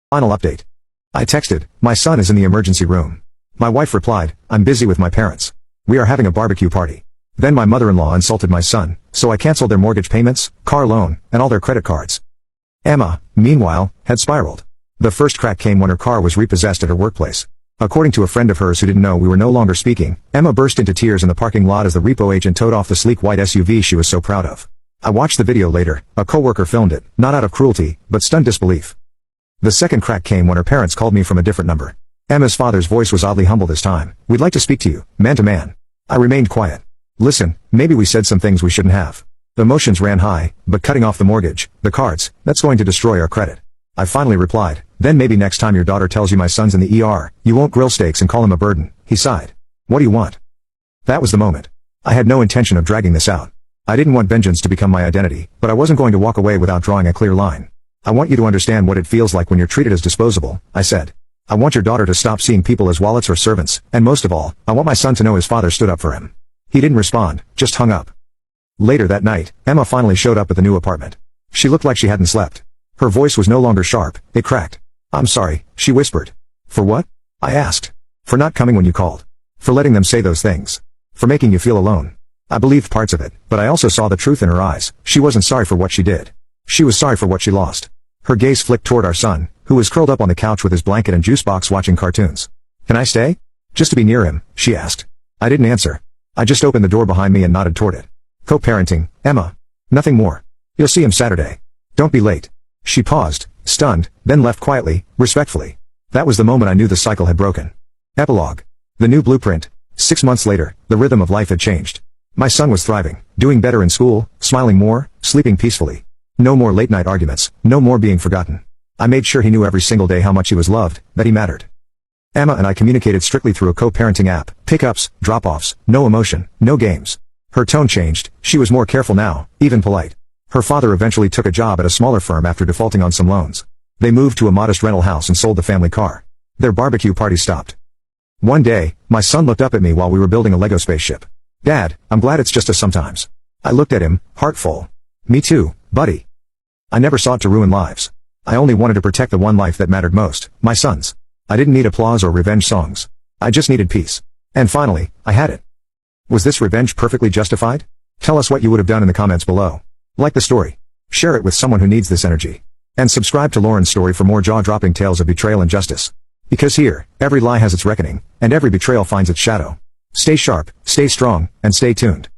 Final update. I texted, my son is in the emergency room. My wife replied, I'm busy with my parents. We are having a barbecue party. Then my mother-in-law insulted my son, so I canceled their mortgage payments, car loan, and all their credit cards. Emma, meanwhile, had spiraled. The first crack came when her car was repossessed at her workplace. According to a friend of hers who didn't know we were no longer speaking, Emma burst into tears in the parking lot as the repo agent towed off the sleek white SUV she was so proud of. I watched the video later. A coworker filmed it, not out of cruelty, but stunned disbelief. The second crack came when her parents called me from a different number. Emma's father's voice was oddly humble this time. We'd like to speak to you, man to man. I remained quiet. Listen, maybe we said some things we shouldn't have. Emotions ran high, but cutting off the mortgage, the cards, that's going to destroy our credit. I finally replied, then maybe next time your daughter tells you my son's in the ER, you won't grill steaks and call him a burden. He sighed. What do you want? That was the moment. I had no intention of dragging this out. I didn't want vengeance to become my identity, but I wasn't going to walk away without drawing a clear line. I want you to understand what it feels like when you're treated as disposable, I said. I want your daughter to stop seeing people as wallets or servants, and most of all, I want my son to know his father stood up for him. He didn't respond, just hung up. Later that night, Emma finally showed up at the new apartment. She looked like she hadn't slept. Her voice was no longer sharp, it cracked. I'm sorry, she whispered. For what? I asked. For not coming when you called. For letting them say those things. For making you feel alone. I believed parts of it, but I also saw the truth in her eyes. She wasn't sorry for what she did. She was sorry for what she lost. Her gaze flicked toward our son, who was curled up on the couch with his blanket and juice box watching cartoons. Can I stay? Just to be near him, she asked. I didn't answer. I just opened the door behind me and nodded toward it. Co-parenting, Emma. Nothing more. You'll see him Saturday. Don't be late. She paused, stunned, then left quietly, respectfully. That was the moment I knew the cycle had broken. Epilogue. The new blueprint. 6 months later, the rhythm of life had changed. My son was thriving, doing better in school, smiling more, sleeping peacefully. No more late-night arguments, no more being forgotten. I made sure he knew every single day how much he was loved, that he mattered. Emma and I communicated strictly through a co-parenting app, pickups, drop-offs, no emotion, no games. Her tone changed, she was more careful now, even polite. Her father eventually took a job at a smaller firm after defaulting on some loans. They moved to a modest rental house and sold the family car. Their barbecue party stopped. One day, my son looked up at me while we were building a Lego spaceship. Dad, I'm glad it's just us sometimes. I looked at him, heart full. Me too, buddy. I never sought to ruin lives. I only wanted to protect the one life that mattered most, my son's. I didn't need applause or revenge songs. I just needed peace. And finally, I had it. Was this revenge perfectly justified? Tell us what you would have done in the comments below. Like the story. Share it with someone who needs this energy. And subscribe to Lauren's Story for more jaw-dropping tales of betrayal and justice. Because here, every lie has its reckoning, and every betrayal finds its shadow. Stay sharp, stay strong, and stay tuned.